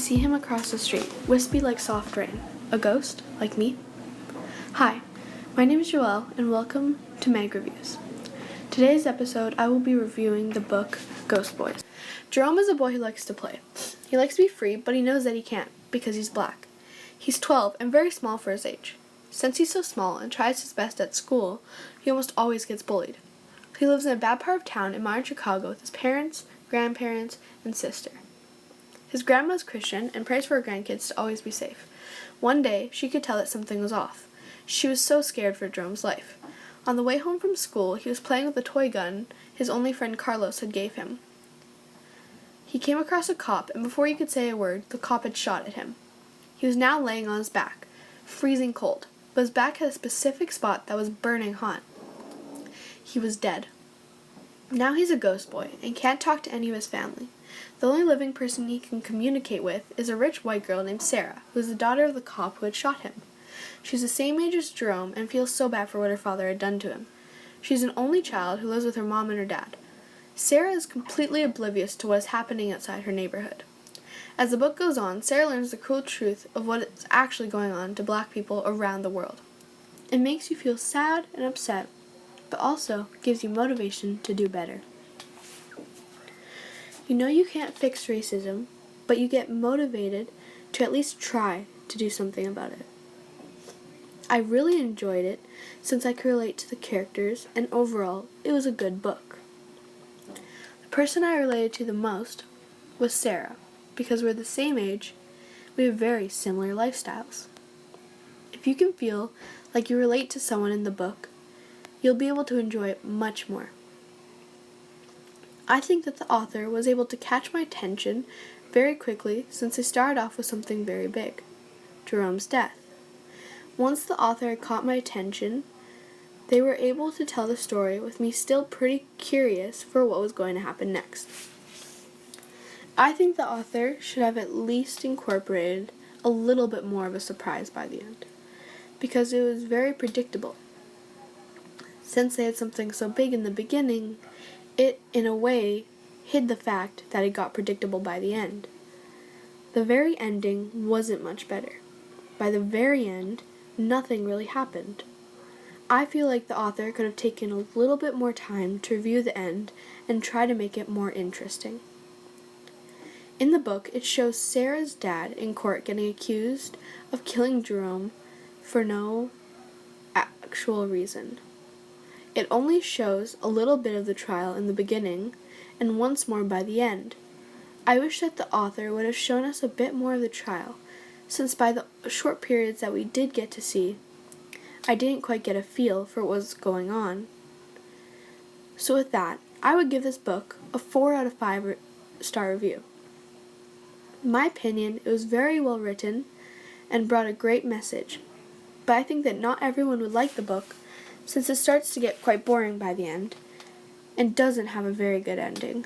see him across the street, wispy like soft rain. A ghost, like me? Hi, my name is Jewell, and welcome to Mag Reviews. Today's episode, I will be reviewing the book Ghost Boys. Jerome is a boy who likes to play. He likes to be free, but he knows that he can't, because he's black. He's 12 and very small for his age. Since he's so small and tries his best at school, he almost always gets bullied. He lives in a bad part of town in modern Chicago with his parents, grandparents, and sister. His grandma is Christian and prays for her grandkids to always be safe. One day, she could tell that something was off. She was so scared for Jerome's life. On the way home from school, he was playing with a toy gun his only friend Carlos had gave him. He came across a cop, and before he could say a word, the cop had shot at him. He was now laying on his back, freezing cold, but his back had a specific spot that was burning hot. He was dead. Now he's a ghost boy and can't talk to any of his family. The only living person he can communicate with is a rich white girl named Sarah, who is the daughter of the cop who had shot him. She's the same age as Jerome and feels so bad for what her father had done to him. She's an only child who lives with her mom and her dad. Sarah is completely oblivious to what is happening outside her neighborhood. As the book goes on, Sarah learns the cruel truth of what is actually going on to black people around the world. It makes you feel sad and upset, but also gives you motivation to do better. You know you can't fix racism, but you get motivated to at least try to do something about it. I really enjoyed it since I could relate to the characters, and overall, it was a good book. The person I related to the most was Sarah, because we're the same age, we have very similar lifestyles. If you can feel like you relate to someone in the book, you'll be able to enjoy it much more. I think that the author was able to catch my attention very quickly since they started off with something very big, Jerome's death. Once the author had caught my attention, they were able to tell the story with me still pretty curious for what was going to happen next. I think the author should have at least incorporated a little bit more of a surprise by the end, because it was very predictable. Since they had something so big in the beginning, it, in a way, hid the fact that it got predictable by the end. The very ending wasn't much better. By the very end, nothing really happened. I feel like the author could have taken a little bit more time to review the end and try to make it more interesting. In the book, it shows Sarah's dad in court getting accused of killing Jerome for no actual reason. It only shows a little bit of the trial in the beginning, and once more by the end. I wish that the author would have shown us a bit more of the trial, since by the short periods that we did get to see, I didn't quite get a feel for what was going on. So with that, I would give this book a 4 out of 5 star review. In my opinion, it was very well written and brought a great message, but I think that not everyone would like the book, since it starts to get quite boring by the end, and doesn't have a very good ending.